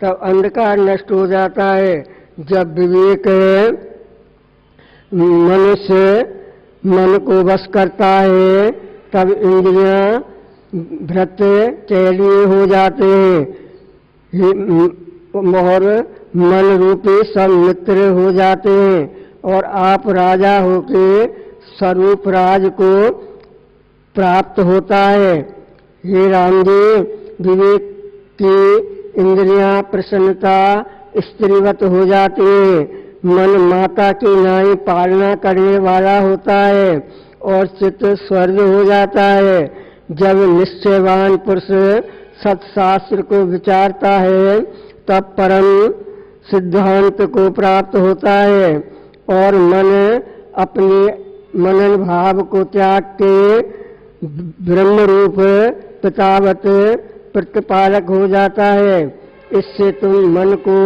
तब अंधकार नष्ट हो जाता है। जब विवेक मनुष्य मन को वश करता है तब इंद्रियां भ्रत चैलीय हो जाते हैं और मन रूपी सब मित्र हो जाते हैं और आप राजा होके स्वरूप राज को प्राप्त होता है। हे राम जी, विवेक की इंद्रियां प्रसन्नता स्त्रीवत हो जाती है। मन माता की नाई पालना करने वाला होता है और चित्त स्वर्ग हो जाता है। जब निश्चयवान पुरुष सत्शास्त्र को विचारता है तब परम सिद्धांत को प्राप्त होता है और मन अपने मनन भाव को त्याग के ब्रह्म रूप पितावत प्रतिपालक हो जाता है। इससे तुम मन को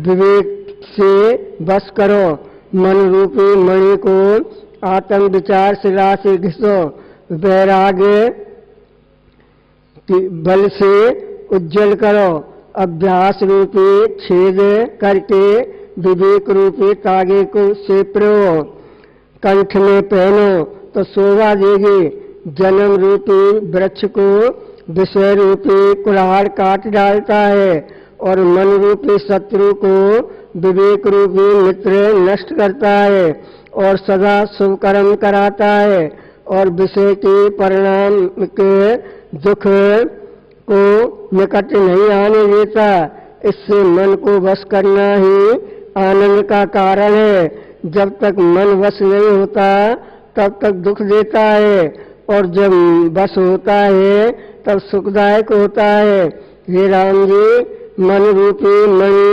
विवेक से बस करो। मन रूपी मणि को आत्म विचार शिला से घिसो। वैराग्य बल से उज्जवल करो। अभ्यास रूपी छेद करके विवेक रूपी तागे को से प्रो कंठ में पहनो तो शोभा देगी। जन्म रूपी वृक्ष को विषय रूपी कुल्हाड़ काट डालता है और मन रूपी शत्रु को विवेक रूपी मित्र नष्ट करता है और सदा शुभ कर्म कराता है और विषय के परिणाम के दुख को निकट नहीं आने देता। इससे मन को वश करना ही आनंद का कारण है। जब तक मन वश नहीं होता तब तक दुख देता है और जब वश होता है तब सुखदायक होता है। हे राम जी, मन रूपी मणि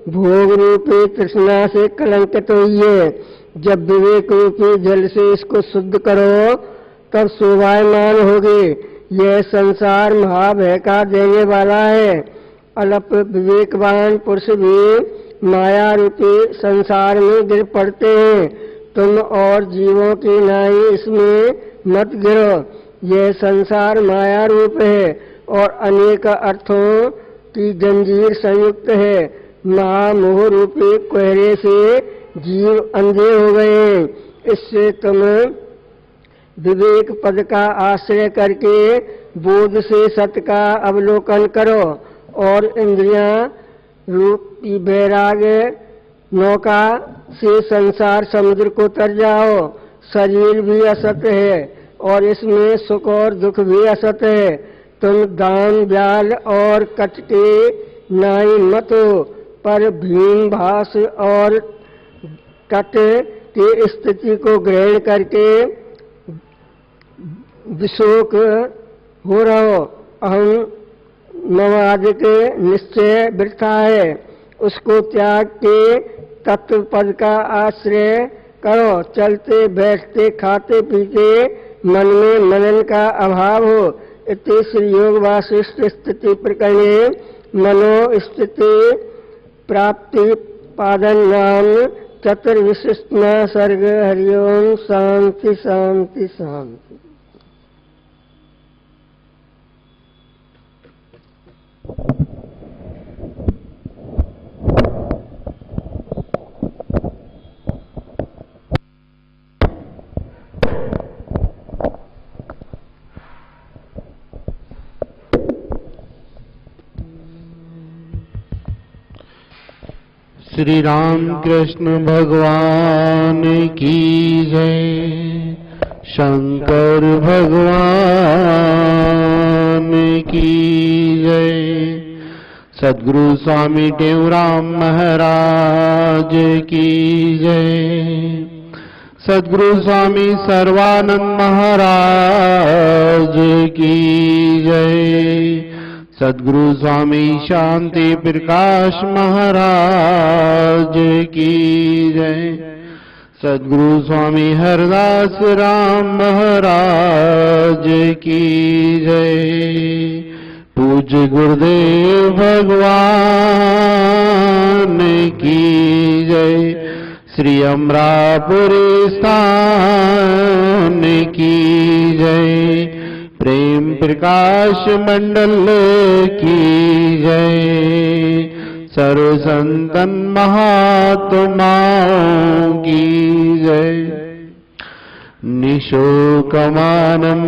भोग रूपी तृष्णा से कलंकित हुई है। जब विवेक रूपी जल से इसको शुद्ध करो तब शोभायमान होगी। यह संसार महाभयका देने वाला है। अल्प विवेकवान पुरुष भी माया रूपी संसार में गिर पड़ते हैं। तुम और जीवों की नाई इसमें मत गिरो। यह संसार माया रूप है और अनेक अर्थों की जंजीर संयुक्त है। महामोह रूपी कोहरे से जीव अंधे हो गए। इससे तुम विवेक पद का आश्रय करके बोध से सत्य का अवलोकन करो और इंद्रियां रूपी वैराग्य नौका से संसार समुद्र को तर जाओ। शरीर भी असत है और इसमें सुख और दुख भी असत है। तुम दान ब्याल और कट के नाई मत हो, पर भीम भास और कट की स्थिति को ग्रहण करके विशोक हो रहो। अहम नवादिक निश्चय वृथा है, उसको त्याग के तत्व पद का आश्रय करो। चलते बैठते खाते पीते मन में मनन का अभाव हो। इति श्री योग वासिष्ठ स्थिति प्रकरणे मनो स्थिति प्राप्ति पादन नाम चतुर्विशिष्टना सर्ग। हरिओम। शांति शांति शांति। श्री राम कृष्ण भगवान की जय। शंकर भगवान की जय। सद्गुरु स्वामी टेऊराम महाराज की जय। सद्गुरु स्वामी सर्वानंद महाराज की जय। सद्गुरु स्वामी शांति प्रकाश महाराज की जय। सद्गुरु स्वामी हरदास राम महाराज की जय। पूज्य गुरुदेव भगवान की जय। श्री अमरापुरी स्थान की जय। प्रेम प्रकाश मंडल की जय। सर्व संतन महात्माओं की जय। निशोकमानं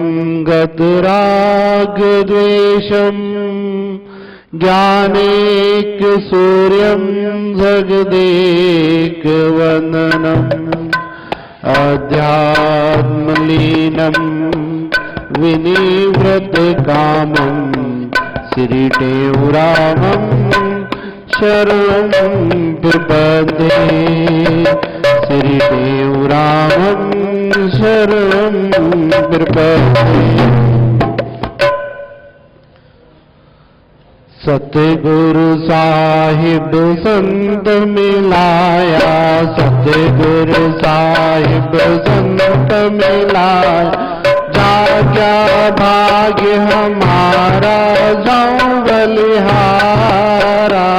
गतराग द्वेषम् ज्ञानेक सूर्यं जगदेक वंदनम् अध्यात्मलीनं विनिवृत कामं श्रीटेउरामं शरणं प्रपद्ये श्रीटेउरामं शरणं प्रपद्ये। सतगुरु साहिब संत मिलाया सतगुरु साहिब संत मिलाया जाग्या भाग्य हमारा जाऊं बलिहारा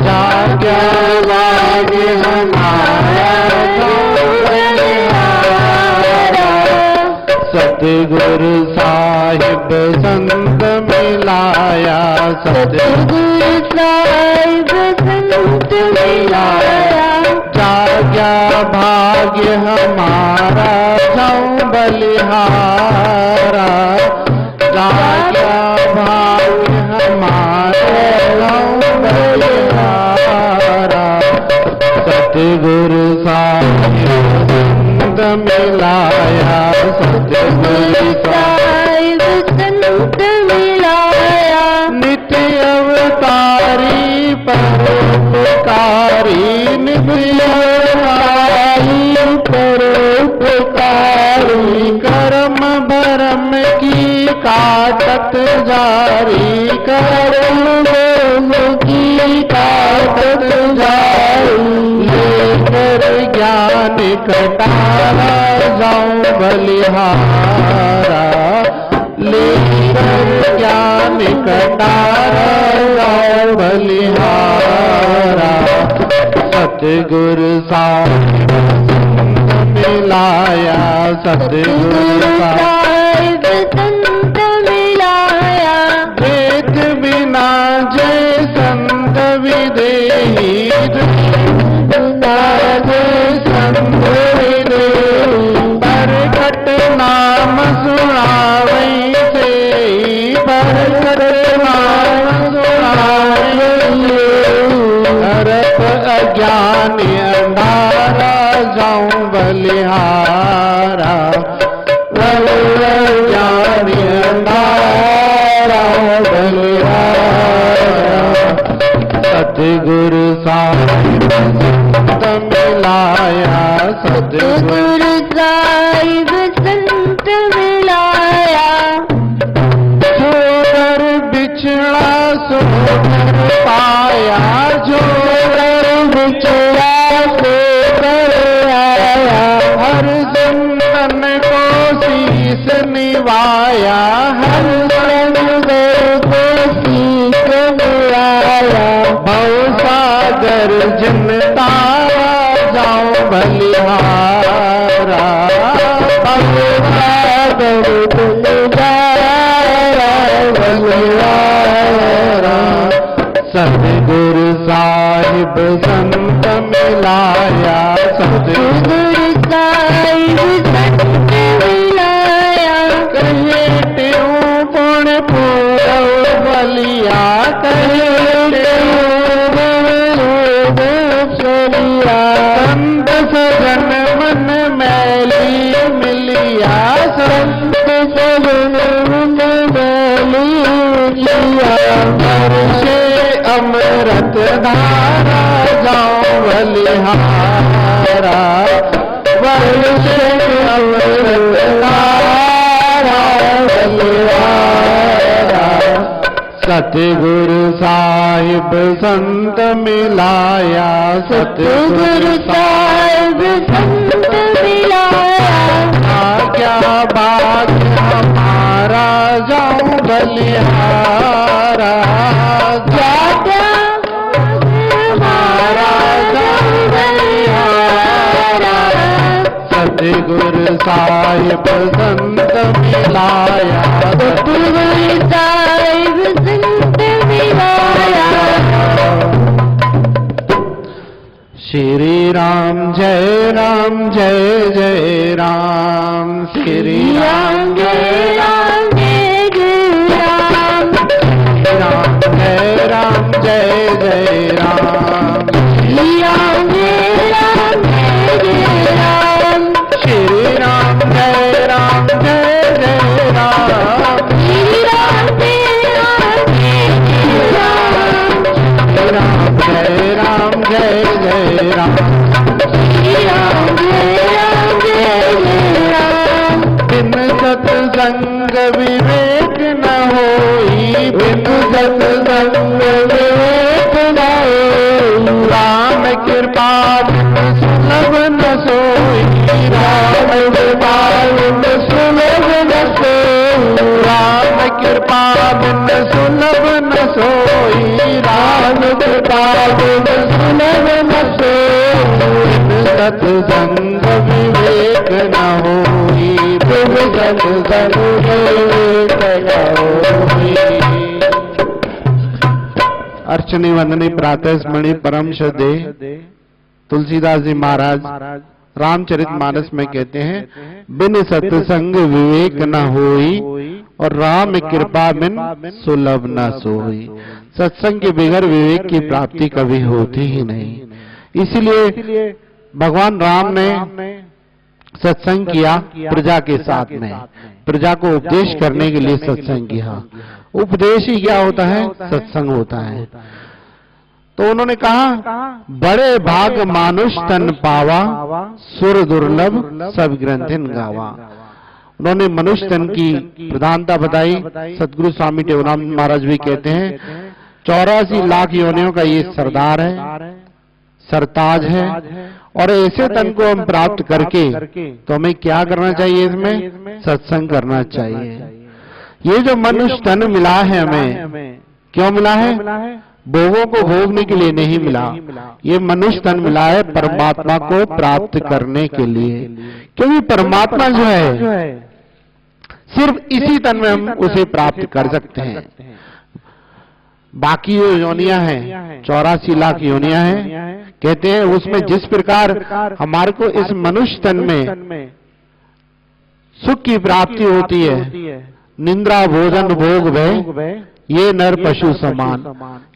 जाग्या भाग्य हमारा जाऊं बलिहारा। सतगुरु साहिब संत मिलाया सतगुरु साहिब संत मिलाया जाग्या भाग्य हमारा जाऊं बलिहारा जाग्या भाग्य हमारा जाऊं बलिहारा। सतगुरु साहिब संत मिलाया सतगुरु साहिब संत मिलाया नित्य अवतारी परोपकारी नित्य अवतारी परोपकारी कर्म भरम की काटत जारी कर्म भरम की काटत जारी लेकर ज्ञान कटारा जाऊं बलिहारा लेकर ज्ञान कटारा जाऊं बलिहारा। सतगुरु साहिब संत मिलाया सतगुरु साहिब संत मिलाया वेद बिना जय संत विदेही बिना जय संत विदेही बरकत नाम सुनावै से बरकत नाम सुनावै हरप अज्ञान अंधारा जाऊं बलिहारा अज्ञान अंधारा बलिहारा। सतगुरु साहिब संत मिलाया सतगुरु साहिब संत मिलाया जोर बिछड़ा सोकर पाया जोर बिछड़ा सोकर आया हर संतन को शीस निवाया हर संतन को शीस निवाया भव सागर जन तारा जाऊं बलिहारा भव सागर जन तारा बलिहारा। सतगुरु साहिब संत मिलाया सतगुरु साहिब संत मिलाया कहे त्यों पुण पूरव बलिया कहे संत सजन मन मैली मिलिया संत सजन मन मैली मिलिया वर्षे अमृत धारा जाऊं बलिहारा वर्षे अमृत धारा बलिहारा। सतगुरु साहिब संत मिलाया सतगुरु साहिब संत मिलाया क्या भाग्य हमारा जाऊं बलिहारा क्या हमारा जाऊं बलिहारा। सतगुरु साहिब संत मिलाया सतगुरु साहिब संत मिलाया श्री राम जय जय राम, श्री राम जय राम जय जय राम, राम जय राम, श्री राम जय राम, श्री राम जय राम जय जय राम, श्री राम जय राम जय जय राम, श्री राम जय राम। बिन सत्संग विवेक न होई, बिन सत्संग विवेक न होई, राम कृपा बिन सुलभ न सोई, राम कृपा बिन सुलभ न सोई, राम कृपा बिन सुलभ न सोई, राम कृपा बिन सुलभ न सोई, सत्संग विवेक न होई, बिन सत्संग विवेक न होई। अर्चनी वंदनी प्रातः स्मरणी परम श्रद्धे तुलसीदास जी महाराज रामचरितमानस में कहते हैं, बिन सत्संग विवेक न होई और राम कृपा बिन सुलभ न सोई। सत्संग के बगैर विवेक की प्राप्ति कभी होती ही नहीं। इसलिए भगवान राम ने सत्संग किया प्रजा के साथ में, प्रजा को उपदेश करने के लिए सत्संग किया। उपदेश ही क्या होता है? सत्संग होता है। तो उन्होंने कहा, बड़े भाग मानुष तन पावा, सुर दुर्लभ सब ग्रंथिन गावा। उन्होंने मनुष्य तन की प्रधानता बताई। सतगुरु स्वामी टेवराम महाराज भी कहते हैं, 84 लाख योनियों का ये सरदार है, सरताज है, और ऐसे तन को हम प्राप्त करके तो हमें क्या करना चाहिए? इसमें सत्संग करना चाहिए। ये जो मनुष्य तन मिला है हमें, क्यों मिला है? भोगों को भोगने के लिए नहीं मिला। ये मनुष्य तन मिला है परमात्मा को प्राप्त करने के लिए, क्योंकि परमात्मा जो है सिर्फ इसी तन में हम उसे प्राप्त कर सकते हैं। बाकी जो योनियां हैं, 84 लाख योनियां हैं, कहते हैं उसमें जिस प्रकार हमारे को इस मनुष्य तन में सुख की प्राप्ति होती है, निंद्रा भोजन भोग भय ये नर पशु समान,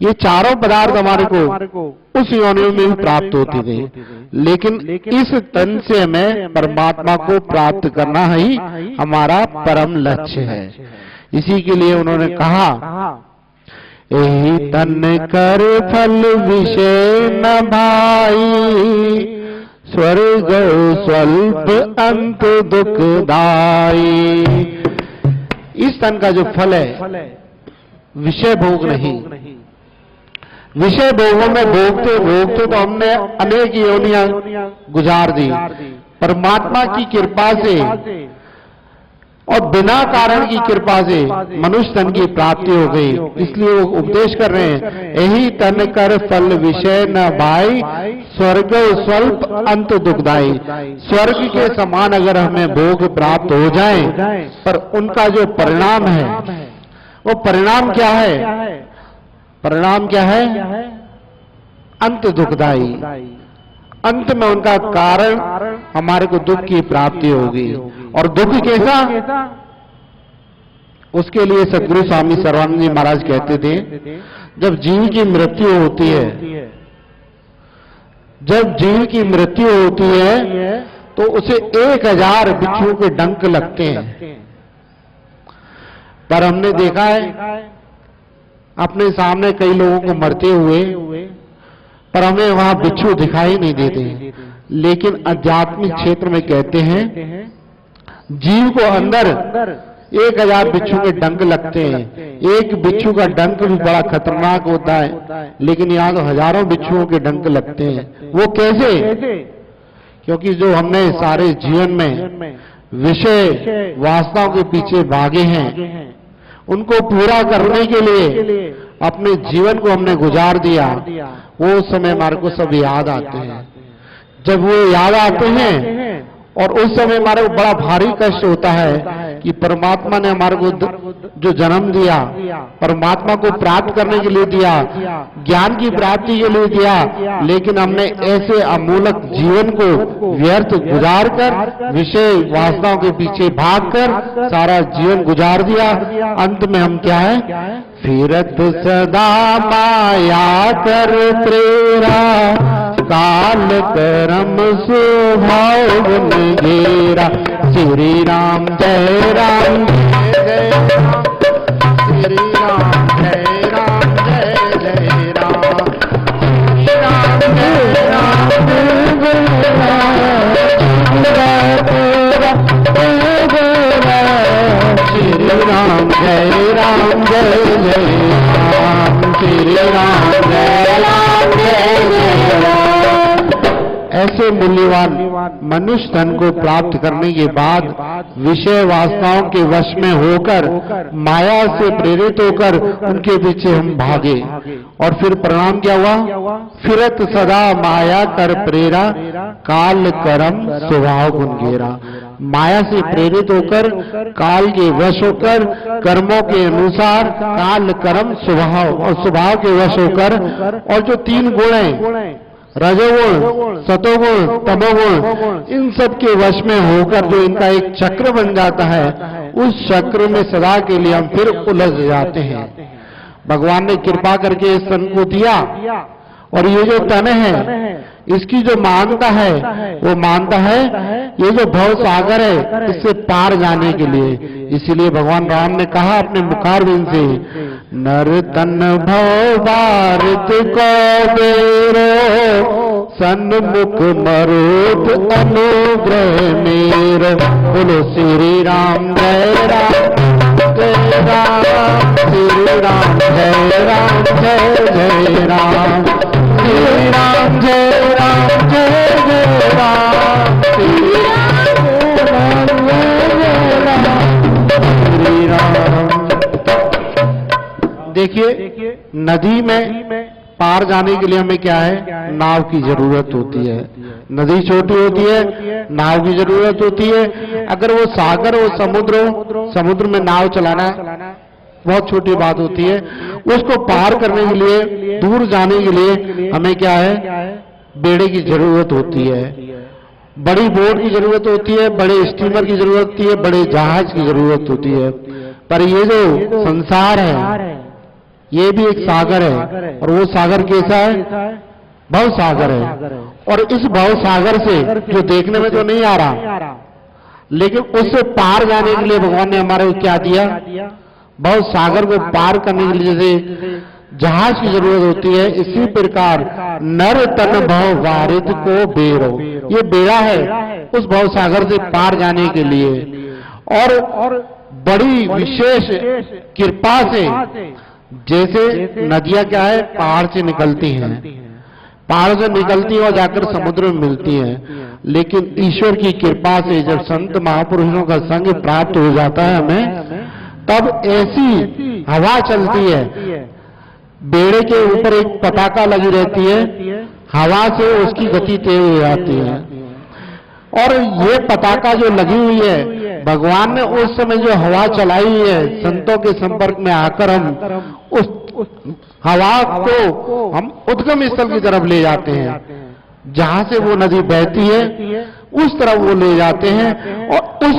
ये चारों पदार्थ हमारे को उस योनियों में भी प्राप्त होती गई। लेकिन इस तन से हमें परमात्मा को प्राप्त करना ही हमारा परम लक्ष्य है। इसी के लिए उन्होंने कहा, यही तन कर फल विषय न भाई, स्वर्ग स्वल्प अंत दुखदाई। इस तन का जो फल है विषय भोग नहीं। विषय भोगों में भोगते भोगते तो हमने अनेक योनियां गुजार दी। परमात्मा की कृपा से और बिना कारण की कृपा से मनुष्य तन की प्राप्ति हो गई। इसलिए वो उपदेश कर रहे हैं, यही तन कर फल विषय न भाई, स्वर्ग स्वल्प अंत दुखदाई। स्वर्ग के समान अगर हमें भोग प्राप्त हो जाए, पर उनका जो परिणाम है, वो परिणाम क्या है? परिणाम क्या है? अंत दुखदाई। अंत में उनका कारण हमारे को दुख की प्राप्ति होगी। और दुख कैसा? उसके लिए सतगुरु स्वामी सर्वानंद जी महाराज कहते थे, जब जीव की मृत्यु होती है, जब जीव की मृत्यु होती है तो उसे 1000 बिच्छू के डंक लगते हैं। पर हमने देखा है अपने सामने कई लोगों को मरते हुए, पर हमें वहां बिच्छू दिखाई नहीं देते। लेकिन आध्यात्मिक क्षेत्र में कहते हैं, जीव को अंदर 1000 बिच्छू के डंक लगते हैं। एक बिच्छू का डंक भी बड़ा खतरनाक होता है, लेकिन यहां तो हजारों बिच्छुओं के डंक लगते हैं। वो कैसे? क्योंकि जो हमने सारे जीवन में विषय वासनाओं के पीछे भागे हैं, उनको पूरा करने के लिए अपने जीवन को हमने गुजार दिया। वो समय हमारे को सब याद आते हैं। जब वो याद आते हैं और उस समय हमारे को बड़ा भारी कष्ट होता है कि परमात्मा ने हमारे को जो जन्म दिया, परमात्मा को प्राप्त करने के लिए दिया, ज्ञान की प्राप्ति के लिए दिया, लेकिन हमने ऐसे अमूलक जीवन को व्यर्थ गुजार कर, विषय वासनाओं के पीछे भागकर सारा जीवन गुजार दिया। अंत में हम क्या है? फिरत सदा माया कर प्रेरा, काल करम स्वभाव गुण घेरा। श्री राम जय राम जय राम, श्री राम जय राम जय जय राम, श्री राम जय राम जय राम, श्री राम जय राम जय जय राम, श्री राम जय राम जय जय राम। ऐसे मूल्यवान मनुष्य तन को प्राप्त करने के बाद विषय वासनाओं के वश में होकर, माया से प्रेरित होकर उनके पीछे हम भागे, और फिर परिणाम क्या हुआ? फिरत सदा माया कर प्रेरा, काल करम स्वभाव गुण घेरा। माया से प्रेरित होकर, काल के वश होकर, कर्मों के अनुसार काल कर्म स्वभाव और स्वभाव के वश होकर, और जो तीन गुण हैं, रजोगुण, सतोगुण, तमोगुण, इन सब के वश में होकर जो इनका एक चक्र बन जाता है, उस चक्र में सदा के लिए हम फिर उलझ जाते हैं। भगवान ने कृपा करके इस तन को दिया, और ये जो तन है, इसकी जो मानता है, वो मानता है ये जो भव सागर है, इससे पार जाने के लिए। इसीलिए भगवान राम ने कहा अपने मुखारविंद से, नर तन भव भारत को बेरो, सन्मुख मरुत अनुग्रह मेरो। बोलो श्री राम जय राम जय राम, श्री राम जय राम जय जय राम, श्री राम जय राम जय जय राम, श्री राम जय राम। देखिए, नदी में पार जाने के लिए हमें क्या है? नाव की जरूरत होती है। नदी छोटी होती है, नाव की जरूरत होती है। अगर वो सागर हो, समुद्र हो, समुद्र में नाव चलाना बहुत छोटी बात होती है। उसको पार करने के लिए, दूर जाने के लिए हमें क्या है? बेड़े की जरूरत होती है, बड़ी बोट की जरूरत होती है, बड़े स्टीमर की जरूरत होती है, बड़े जहाज की जरूरत होती है। पर ये जो संसार है, ये भी एक सागर है, और वो सागर कैसा है? भव सागर है। और इस भव सागर से जो देखने में तो नहीं आ रहा, लेकिन उससे पार जाने के लिए भगवान ने हमारे को क्या दिया? भव सागर को पार करने के लिए जैसे जहाज की जरूरत होती है, इसी प्रकार नर तन भव वारित को बेरो, ये बेड़ा है उस भव सागर से पार जाने के लिए। और बड़ी विशेष कृपा से, जैसे नदियां क्या है? पहाड़ से निकलती हैं, पहाड़ से निकलती है और जाकर समुद्र में मिलती हैं। लेकिन ईश्वर की कृपा से जब संत महापुरुषों का संग प्राप्त हो जाता है हमें, तब ऐसी हवा चलती है, बेड़े के ऊपर एक पताका लगी रहती है, हवा से उसकी गति तेज हो जाती है। और ये पताका जो लगी हुई है, भगवान ने उस समय जो हवा चलाई है, संतों के संपर्क में आकर हम उस हवा को हम उद्गम स्थल की तरफ ले जाते हैं, जहां से वो नदी बहती है उस तरफ वो ले जाते हैं। और उस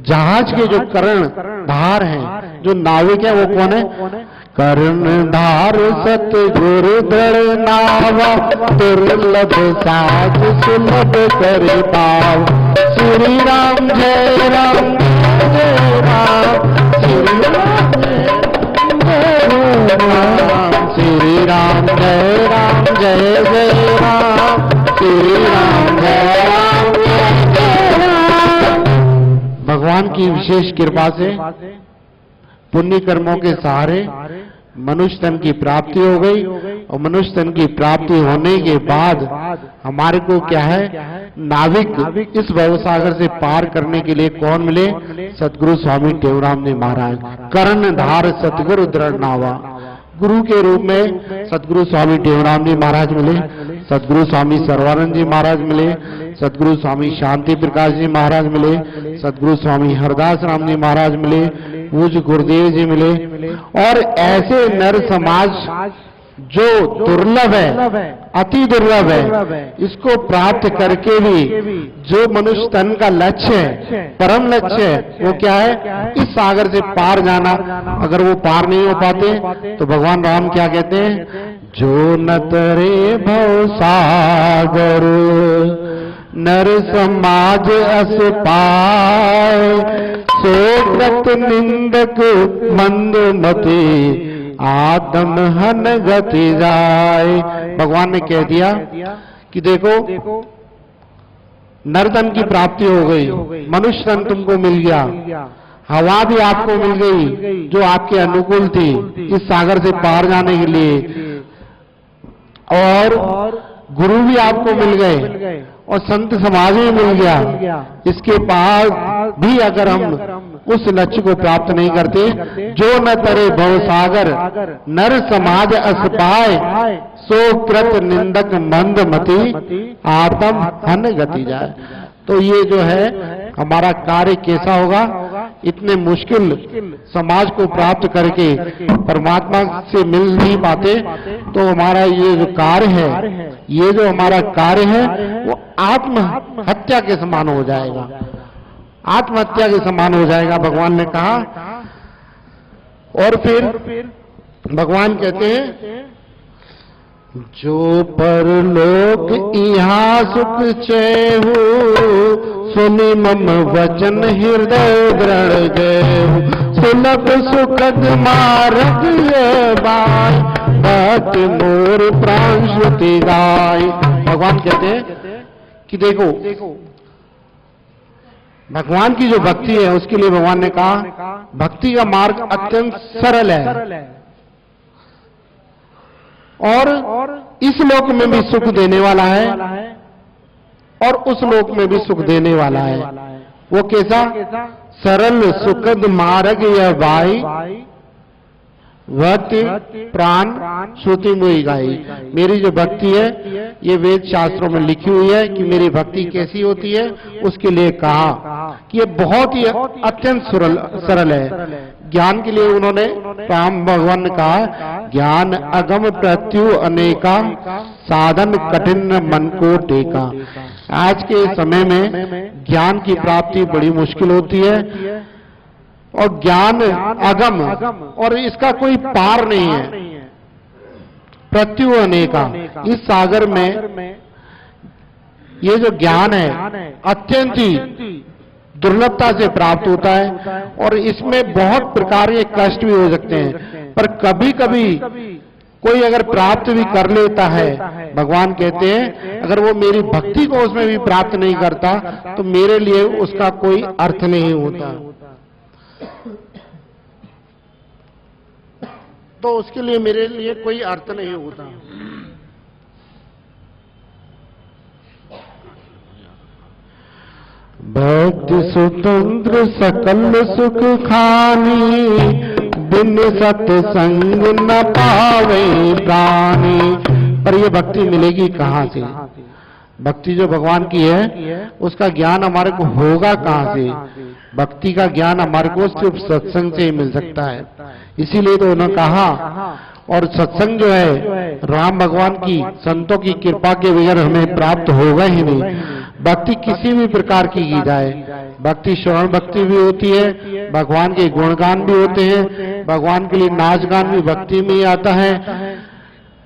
जहाज के जो कर्ण धार हैं, जो नाविक है, वो कौन है? कर्णधार सतगुरु दृढ़ नावा, दुर्लभ साज सुलभ कर पाव। श्री राम जय राम जय राम, श्री राम जय राम, श्री राम जय राम जय जय राम, श्री राम जय राम जय राम। भगवान की विशेष कृपा से, पुण्य कर्मों के सहारे मनुष्य तन की प्राप्ति हो गई। और मनुष्य तन की प्राप्ति होने के बाद हमारे को क्या है? नाविक इस भवसागर से पार करने के लिए कौन मिले? सतगुरु स्वामी टेवराम ने महाराज। कर्णधार सतगुरु दृढ़ नावा, गुरु के रूप में सदगुरु स्वामी टेवराम जी महाराज मिले, सदगुरु स्वामी सर्वानंद जी महाराज मिले, सदगुरु स्वामी शांति प्रकाश जी महाराज मिले, सदगुरु स्वामी हरदास राम जी महाराज मिले, पूज्य गुरुदेव जी मिले। और ऐसे नर समाज जो दुर्लभ है, अति दुर्लभ है, इसको प्राप्त करके भी जो मनुष्य तन का लक्ष्य है, परम लक्ष्य है, वो क्या है? इस सागर से पार जाना। अगर वो पार नहीं हो पाते तो भगवान राम क्या कहते हैं? जो न तरे भव सागर नर समाज अस पाए, सो कृत निंदक मंद मति आत्म हन गति जाए। भगवान ने कह दिया कि देखो नरतन की प्राप्ति हो गई, मनुष्य तन तुमको मिल गया, हवा भी आपको मिल गई जो आपके अनुकूल थी इस सागर से पार जाने के लिए, और गुरु भी आपको मिल गए और संत समाज भी मिल गया। इसके बाद भी अगर हम उस लक्ष्य को प्राप्त नहीं करते, जो न तरे भव सागर नर समाज अस पाए, सो कृत निंदक मंद मति आत्म हन गति जाए। तो ये जो है हमारा कार्य कैसा होगा? इतने मुश्किल समाज को प्राप्त करके परमात्मा से मिल नहीं पाते, तो हमारा ये जो कार्य है, ये जो हमारा कार्य है वो आत्महत्या के समान हो जाएगा, आत्महत्या के समान हो जाएगा, भगवान ने कहा। और फिर भगवान कहते हैं जो परलोक यहाँ सुख चेहु, सुनि मम वचन हृदय दृढ़ गए, सुलभ सुखद मार्ग ये बाय, भक्त मोर प्राण श्रुति गाय। भगवान कहते हैं कि देखो भगवान की जो भक्ति है उसके लिए भगवान ने कहा भक्ति का मार्ग अत्यंत सरल है, और इस लोक में भी सुख देने वाला है और उस लोक में भी सुख देने वाला है। वो कैसा? सरल सुखद मार्ग यह भाई, भक्ति प्राण श्रुति मुई गाई। मेरी जो भक्ति है ये वेद शास्त्रों में लिखी हुई है कि मेरी भक्ति कैसी होती है, उसके लिए कहा कि ये बहुत ही अत्यंत सरल है। ज्ञान के लिए उन्होंने राम भगवान ने कहा ज्ञान अगम प्रत्यु अनेका, साधन कठिन मन को टेका। आज के समय में ज्ञान की प्राप्ति बड़ी मुश्किल होती है, और ज्ञान अगम, और इसका कोई पार नहीं है। प्रत्यु अनेका, इस सागर में ये जो ज्ञान है अत्यंत ही दुर्लभता से प्राप्त होता है, और इसमें बहुत प्रकार के कष्ट भी हो सकते हैं। पर कभी कभी कोई अगर प्राप्त भी कर लेता है, भगवान कहते हैं अगर वो मेरी भक्ति को उसमें भी प्राप्त नहीं करता तो मेरे लिए उसका कोई अर्थ नहीं होता, तो उसके लिए मेरे लिए कोई अर्थ नहीं होता। भक्ति स्वतंत्र सकल सुख खानी, बिन सत्संग न पावे प्राणी। पर ये भक्ति मिलेगी कहाँ से? भक्ति जो भगवान की है उसका ज्ञान हमारे को होगा कहाँ से? भक्ति का ज्ञान हमारे को सिर्फ सत्संग से ही मिल सकता है। इसीलिए तो उन्होंने कहा, और सत्संग जो है राम भगवान की संतों की कृपा के बगैर हमें प्राप्त होगा ही नहीं। भक्ति किसी भी प्रकार की जाए, भक्ति श्रवण भक्ति भी होती है, भगवान के गुणगान भी होते हैं, भगवान के लिए नाच गान भी भक्ति में ही आता है।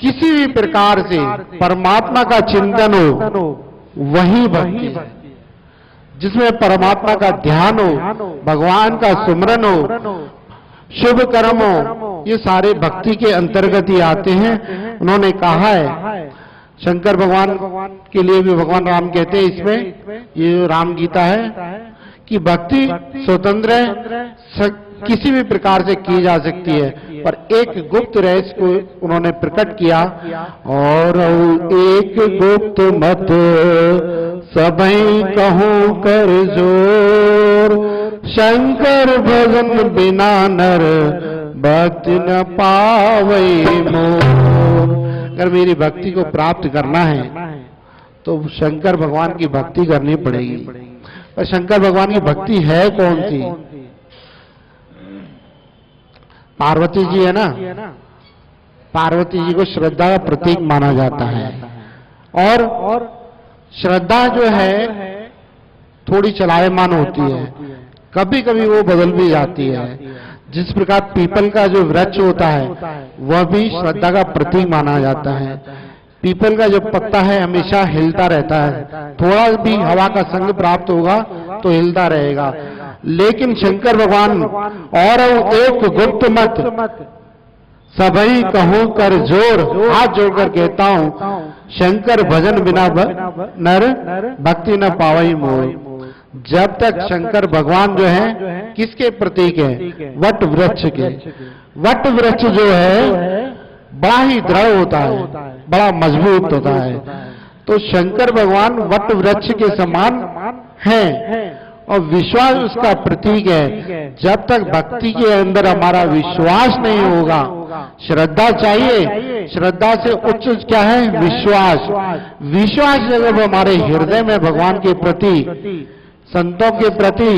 किसी भी प्रकार से परमात्मा का चिंतन हो वही भक्ति है, जिसमें परमात्मा का ध्यान हो, भगवान का सुमरन हो, शुभ कर्म हो, ये सारे भक्ति के अंतर्गत ही आते हैं। उन्होंने कहा है, शंकर भगवान के लिए भी भगवान राम कहते हैं इसमें, ये राम गीता है कि भक्ति स्वतंत्र है, किसी भी प्रकार से की जा सकती है, पर एक गुप्त रहस्य को उन्होंने प्रकट किया। और एक गुप्त मत सबई कहूं कर जोर, शंकर भजन बिना नर भक्ति न पावई मोह। अगर मेरी भक्ति को प्राप्त करना है तो शंकर भगवान की भक्ति करनी पड़ेगी। पर शंकर भगवान की भक्ति है कौन सी? पार्वती जी है ना, पार्वती जी को श्रद्धा का प्रतीक माना जाता है। और श्रद्धा जो है थोड़ी चलायमान होती है, कभी कभी वो बदल भी जाती है। जिस प्रकार पीपल का जो वृक्ष होता है वह भी श्रद्धा का प्रतीक माना जाता है। पीपल का जो पत्ता है हमेशा हिलता रहता है, थोड़ा भी हवा का संग प्राप्त होगा तो हिलता रहेगा। लेकिन शंकर भगवान और एक गुप्त मत सभी कहूं कर जोर, हाथ जोड़कर कहता हूं शंकर भजन बिना नर भक्ति न पावई मोर। जब तक शंकर भगवान जो है किसके प्रतीक है? वट वृक्ष के। वट वृक्ष जो है बड़ा ही दृढ़ होता है, बड़ा मजबूत होता है। तो शंकर भगवान वट वृक्ष के समान हैं और विश्वास उसका प्रतीक है। जब तक भक्ति के अंदर हमारा विश्वास नहीं होगा, श्रद्धा चाहिए, श्रद्धा से उच्च क्या है? विश्वास। विश्वास जब हमारे हृदय में भगवान के प्रति, संतों के प्रति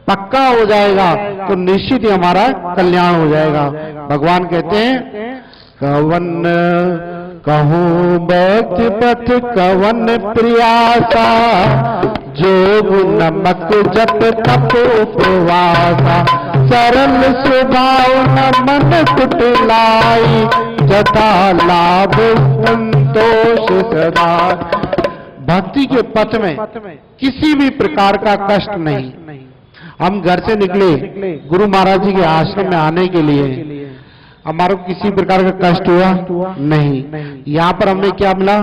पक्का हो जाएगा तो निश्चित ही हमारा कल्याण हो जाएगा। भगवान कहते हैं कवन कहूं भक्ति पथ कवन प्रियासा, जोग नमक जप तप उपवासा, सरल स्वभाव न मन कुटिलाई, जथा लाभ संतोष सदा। भक्ति के पथ में किसी भी प्रकार का कष्ट नहीं। हम घर से निकले गुरु महाराज जी के आश्रम में आने के लिए, हमारे को किसी प्रकार का कष्ट हुआ नहीं। यहाँ पर हमें क्या मिला?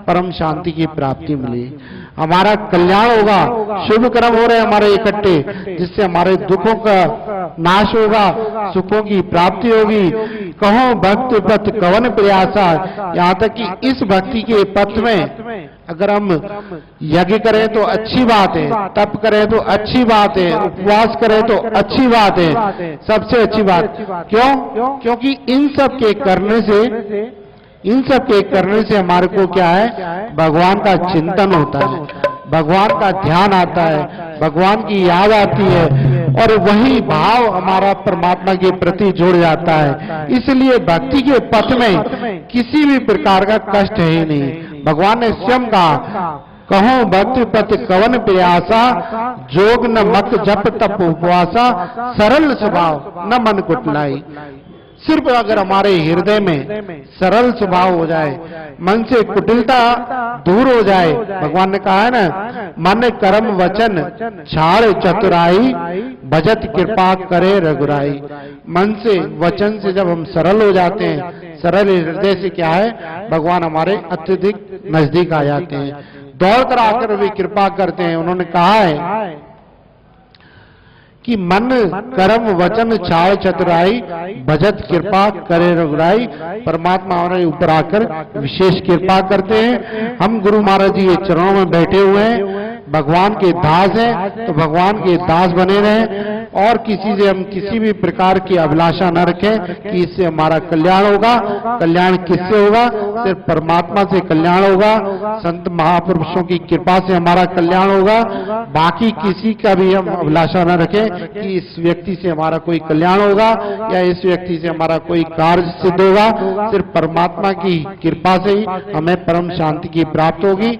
परम शांति की प्राप्ति मिली। हमारा कल्याण होगा, शुभ कर्म हो रहे हमारे इकट्ठे, जिससे हमारे दुखों का नाश होगा, सुखों की प्राप्ति होगी। कहो भक्ति पथ कवन प्रयासा, यहाँ तक कि इस भक्ति के पथ में अगर हम यज्ञ करें तो अच्छी बात है, तप करें तो अच्छी बात है, उपवास करें तो अच्छी बात है, सबसे अच्छी बात। क्यों? क्योंकि इन सब के करने से हमारे को क्या है? भगवान का चिंतन होता है, भगवान का ध्यान आता है, भगवान की याद आती है और वही भाव हमारा परमात्मा के प्रति जुड़ जाता है। इसलिए भक्ति के पथ में किसी भी प्रकार का कष्ट है ही नहीं। भगवान ने स्वयं कहा कहो भक्ति पथ कवन प्रयासा, जोग न मत जप तप उपवासा, सरल स्वभाव न मन कुटलाई। सिर्फ अगर हमारे हृदय में सरल स्वभाव हो जाए, मन से कुटिलता दूर हो जाए, भगवान ने कहा है ना, मन कर्म वचन छाड़ चतुराई, भजत कृपा करे रघुराई। मन से वचन से जब हम सरल हो जाते हैं, सरल हृदय से क्या है? भगवान हमारे अत्यधिक नजदीक आ जाते हैं, दौड़ कर आकर वे कृपा करते हैं। उन्होंने कहा है कि मन कर्म वचन छाड़ चतुराई, भजत कृपा करे रघुराई। परमात्मा हमारे ऊपर आकर विशेष कृपा करते हैं। हम गुरु महाराज जी के चरणों में बैठे हुए हैं, भगवान के दास हैं, तो भगवान के दास बने रहें और किसी से हम किसी भी प्रकार की अभिलाषा न रखें कि इससे हमारा कल्याण होगा। कल्याण किससे होगा? सिर्फ परमात्मा से कल्याण होगा, संत महापुरुषों की कृपा से हमारा कल्याण होगा। बाकी किसी का भी हम अभिलाषा न रखें कि इस व्यक्ति से हमारा कोई कल्याण होगा या इस व्यक्ति से हमारा कोई कार्य सिद्ध होगा। सिर्फ परमात्मा की कृपा से ही हमें परम शांति की प्राप्त होगी।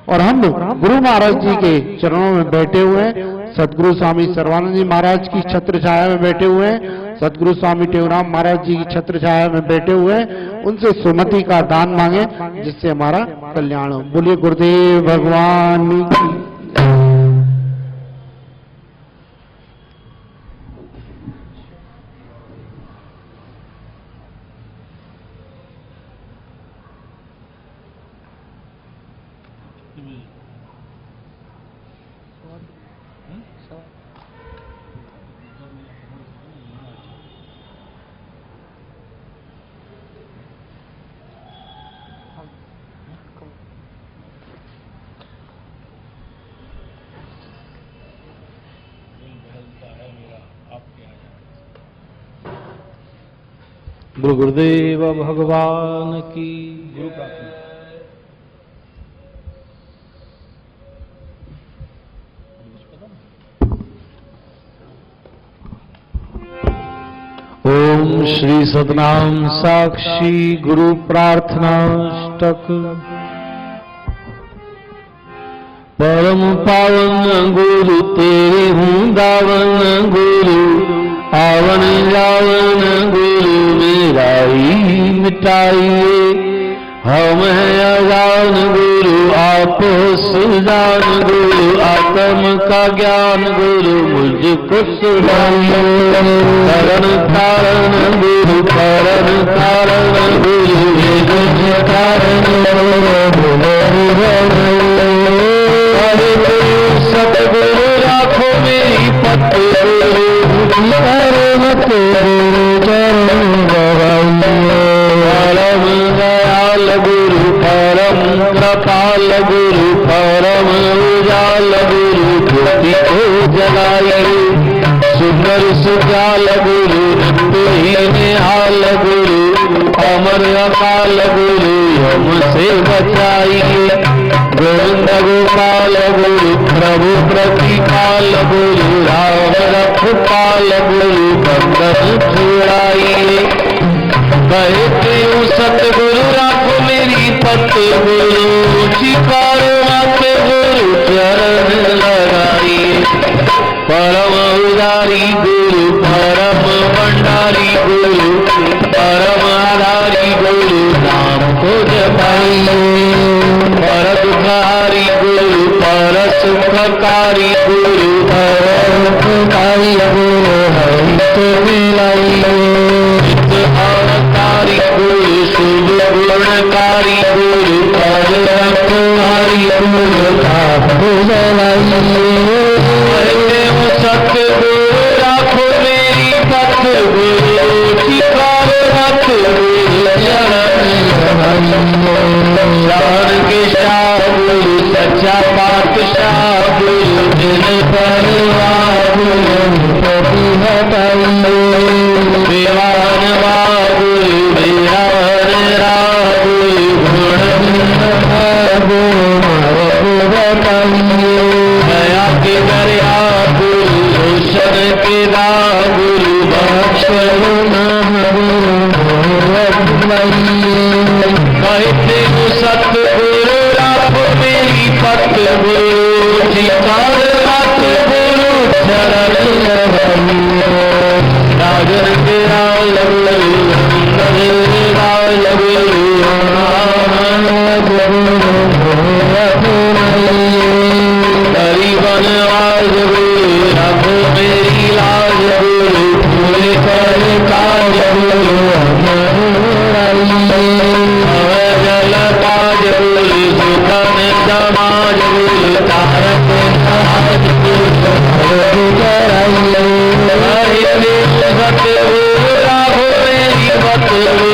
और हम गुरु महाराज जी के चरणों में बैठे हुए हैं, सदगुरु स्वामी सर्वानंद जी महाराज की छत्र छाया में बैठे हुए हैं, सदगुरु स्वामी टेवराम महाराज जी की छत्र छाया में बैठे हुए हैं। उनसे सुमति का दान मांगे जिससे हमारा कल्याण हो। बोलिए गुरुदेव भगवान की। गुरु गुरुदेव भगवान की गुरु प्रार्थना। ओम श्री सतनाम साक्षी गुरु प्रार्थनाष्टक। परम पावन गुरु तेरे हूँ गावन गुरु, आवन जावन गुरु मेरा ही मिटाइए। हम हैं अजान गुरु आप सुजान गुरु, आत्म का ज्ञान गुरु मुझको सुनाइए। करण कारण गुरु करण कारण गुरु वेद कारण सतगुरु राखो मेरी पत्नी परम दयाल गुरु परम कृपाल गुरु परम उजाल गुरु ज्योति को जलाइए। सुंदर सुजाल गुरु निहाल गुरु अमर अकाल गुरु हमसे बचाइए। गोविंद गोपाल गुरु प्रभु प्रतिपाल गुरु राम रखपाल गुरु बंदन छुड़ाइए। कहते हूँ सतगुरु राखो मेरी पत गुरु, चिकारो माथे गुरु चरण लगाइए। परम उदारी गुरु परम भंडारी गुरु परम आधारी गुरु नाम को जपाइए। पर दुखारी गुरु पर सुखकारी गुरु पर सुखकारी गुरु हरि तो मिलाइए। अवतारी गुरु शुभ गुणकारी गुरु परमकारी गुरु आप जलाइए। सतगुरु राखो मेरी पथ गुरु, चिकार रख गुरु चरण शान के शाह गुरु सच्चा पातशाह गुरु दिल परिवार गुरु प्रति हटाइए। देवान गुरु विहार गुरु गुण बताइए। दया के दरिया गुरु रोशन के दाग गुरु बख्शना कहते हूँ सतगुरु राखो मेरी पत गुरु, चिकार मत गुरु चरण राजन के राल गुरु राल गुरु गरीबन आज गुरु रखो मेरी लाज गुरु, पूरे कर काज गुरु जल काज गुरु सुखन समाज गुरु तारक समाज गुरु सतगुरु राघो मेरी पत गुरु,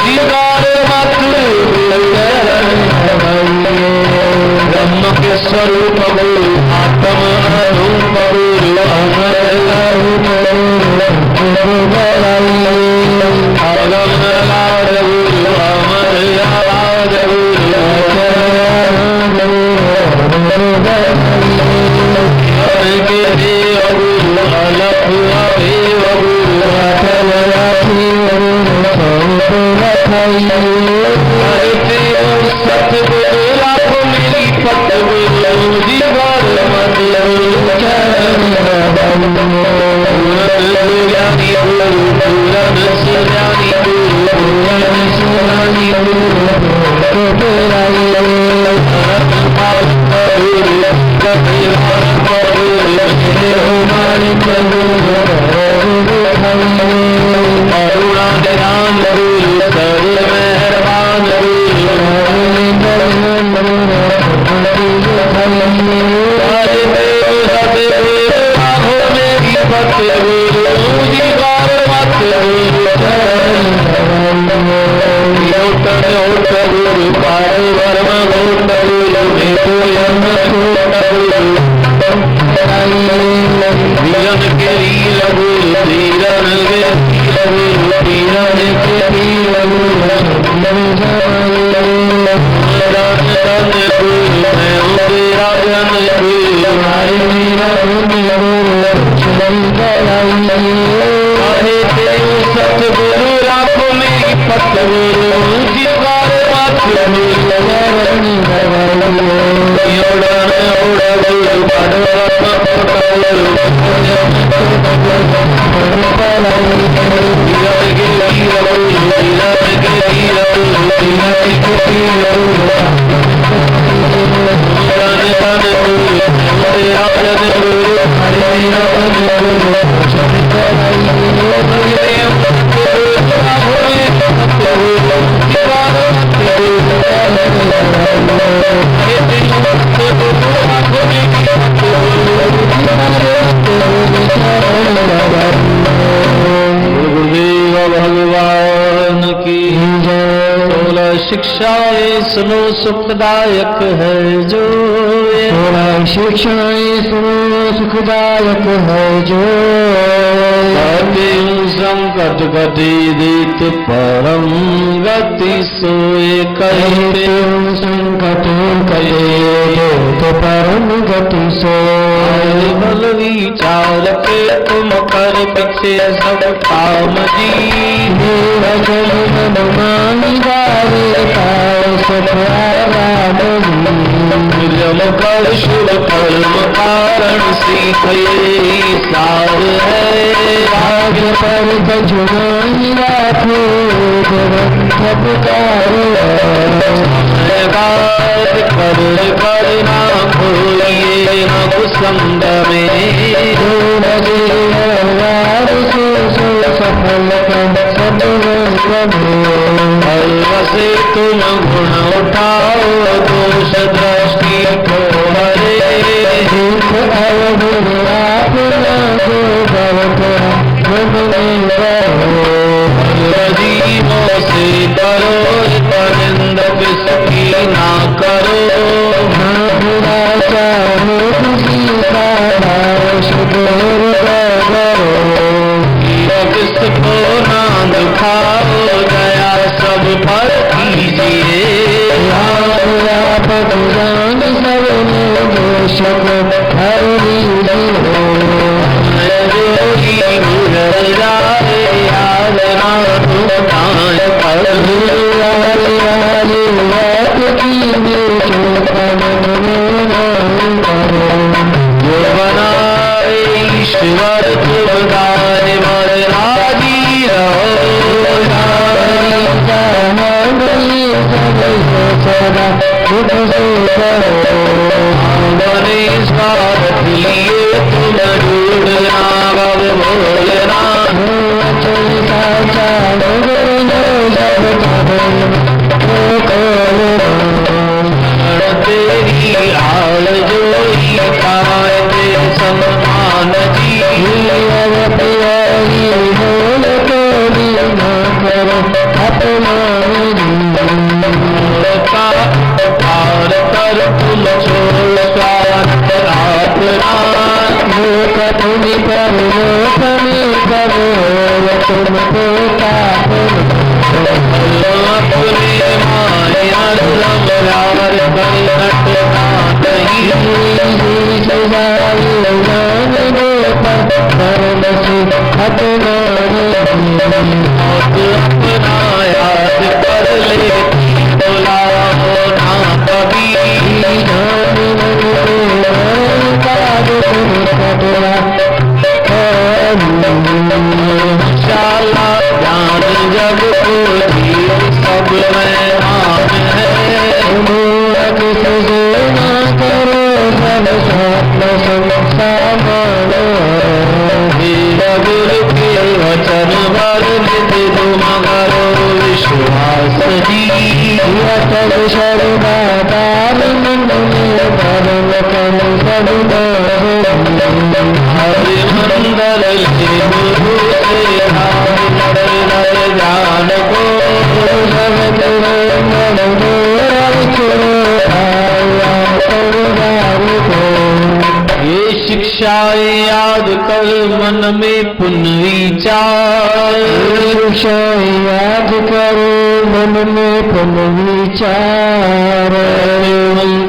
जिगार मत ब्रह्म के स्वरूप गुरु आत्म रूप गुरु अमर अगम लाड गुरु अमर आवाज गुरु के देव गुरु अलख अभेव गुरु सतगुरु राखो मेरी पत गुरु, जीवन मत ज्ञानी गुरु पूरन सुजानी गुरु पूरन सुजानी गुरु करुणा ध्यान गुरु सर्व मेहरबान मेरी पत गुरु, जीवार मत गुरु पार वर्म घोट गुरु वीरन के लील गुरु, वीरन के लील गुरु, वीरन के सतगुरु राखो मेरी पतगुरु जीवार भगवान की शिक्षाएं सुनो सुखदायक है जो शिक्षाएं सुनो सुखदायक है जो संकट गति दीत परम गति सोए कहते संकट कटे परम गति सोए बल विचार के तुम कर पीछे सब काम जी जम कर शुभ कर्म कारण सीखे सार है राज पर बजुआई राखो ग्रंथ कर ना खोलिए न कुसंद में सफल से तुम गुण उठाओ दोष दृष्टि को हरे जीवों से डरो परिंद किसकी ना करो किसको ना दुखाओ दया सब पर कीजिए सब हर याद ना जो बनाए ईश्वर तुमदार मर राजी रहो बने स्वार्थ लिए तुम ढूंढना बब बोलना तेरी आल जोई पाए दे सम्मान जी पार कर तुम छोड़ स्वार्थ अपना कभी पर तुमको अपने माया रमरार कलट नहीं अपना याद कर ले बोला ना कभी शाला ज्ञान जब को सब में नाम है करो सब गुरु के वचन वर निधि मगरो विश्वास जी शर्मादार हरि मंदर के गुरु से ज्ञान को ये शिक्षाएं याद कर मन में पुण्य विचार, शिक्षाएं याद करो मन में पुण्य विचार,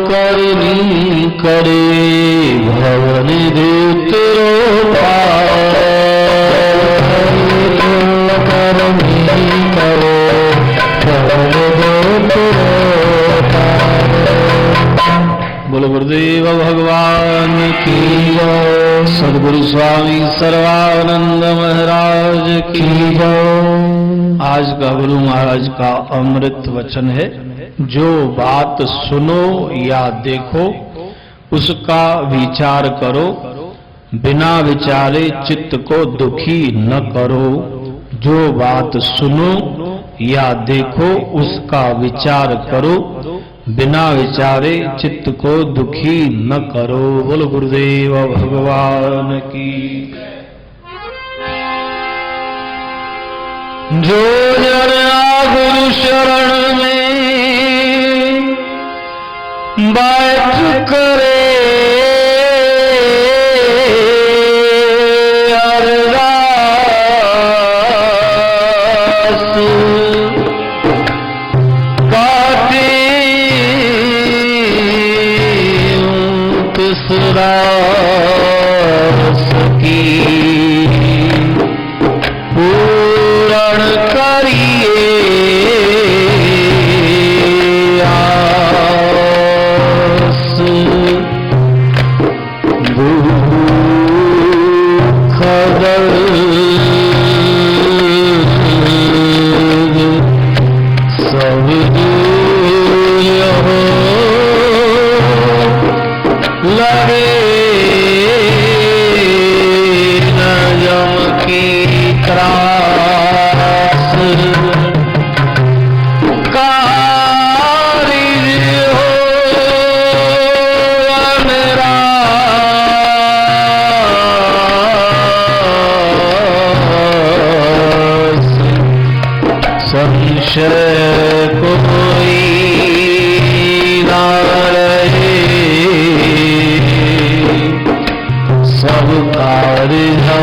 करनी करे भवन दूत बोलो गुरुदेव भगवान की जय। सद्गुरु स्वामी सर्वानंद महाराज की जय। आज का गुरु महाराज का अमृत वचन है, जो बात सुनो या देखो उसका विचार करो, बिना विचारे चित्त को दुखी न करो। जो बात सुनो या देखो उसका विचार करो, बिना विचारे चित्त को दुखी न करो। बोल गुरुदेव भगवान की। जो जन गुरु शरण में बैठ करे रस की पूर्ण करिए आस, दुख दर्द सब दूर हो लगे संशय कोई ना रहे, सब कार्य हो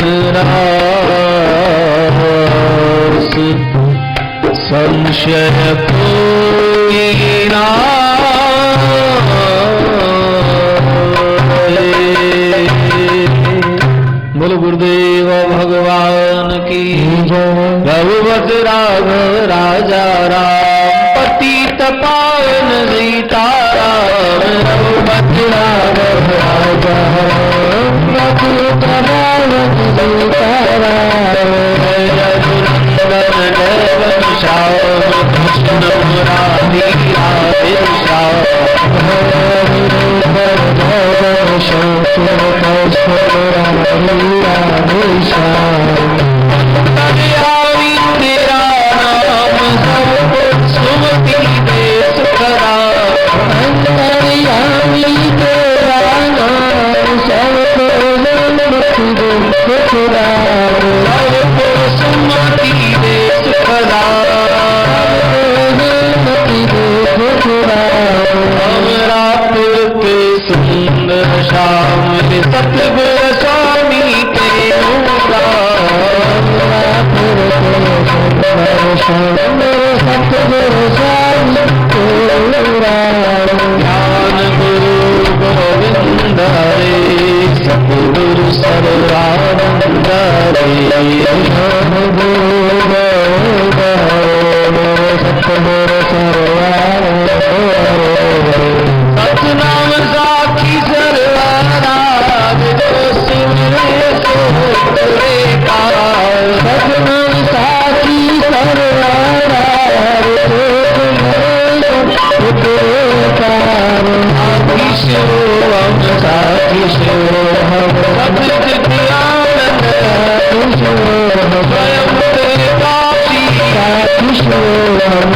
निराश। संशय कोई ना बोलो गुरुदेव भगवान की रघुवत राघव राजा राम, पतित पावन सीताराम। रघुवत राघव राजा राम, पतित पावन सीताराम। रघुनंदन देवन श्याम, कृष्ण मुरारी राधे श्याम। तेरा नाम सबको सुमति दे सुखरा, अंतर्यामी तेरा नाम सबको सुमति दे सुखरा, सबको सुमति दे सुखरा, सुमति दे सुखरा। हमरा पुरते सुंदर श्याम सतगुर स्वामी के सतगुरु स्वामी ज्ञान गुरु गोविंद रे, सतगुरु सर्वानंद रे। ज्ञान गुरु गोविंद सतगुरु सर्वानंद रे। सतनाम साखी सर्वराग, जो सिमरे सो रे पार। सतनाम साखी सर्वराग, जो सिमरे सो पार। साखी शिवम साखी शिवम, सतचित आनंद साखी शिवम, स्वयं तेरे काशी साखी शिवम।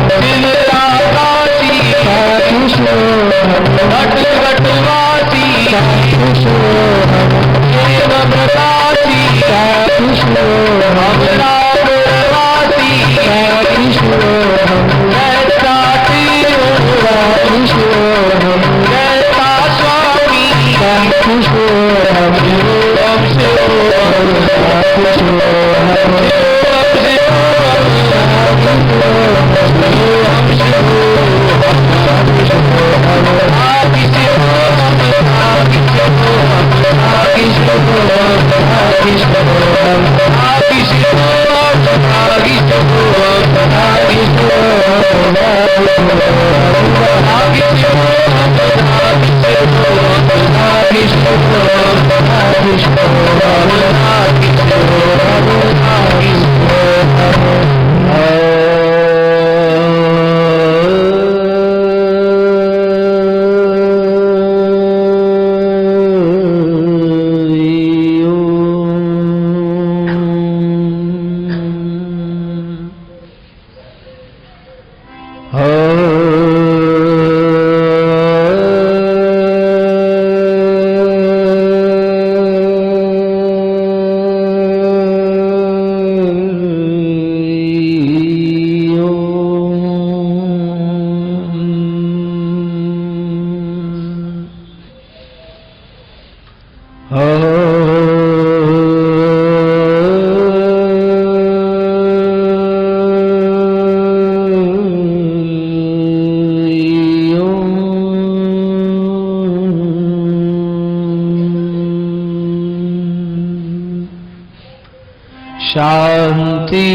शांति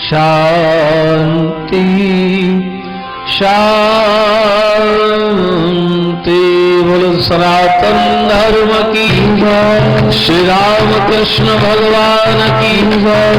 शांति शांति। बोलो सनातन धर्म की जय, श्री राम कृष्ण भगवान की जय,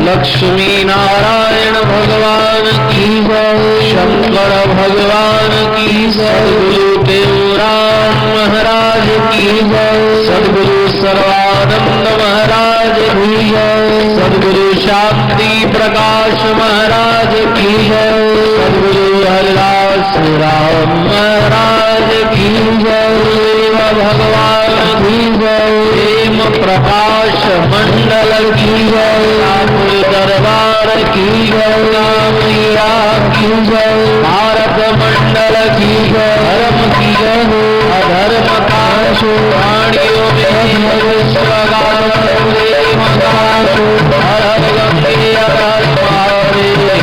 लक्ष्मी नारायण भगवान की जय, शंकर भगवान की जय, सद्गुरुदेव राम महाराज की जय, सद्गुरु सर्वानंद महाराज की जय, सद्गुरु शांति प्रकाश महाराज की जय, सद्गुरु हरिदास राम महाराज की जय, भगवान की जय, प्रेम प्रकाश मंडल की जय, ठाकुर दरबार की जय, मैया की जय, भारत मंडल की जय, धर्म की जय हो, अधर्म का वाणियों में हर हर गंगे हर हर महादेव।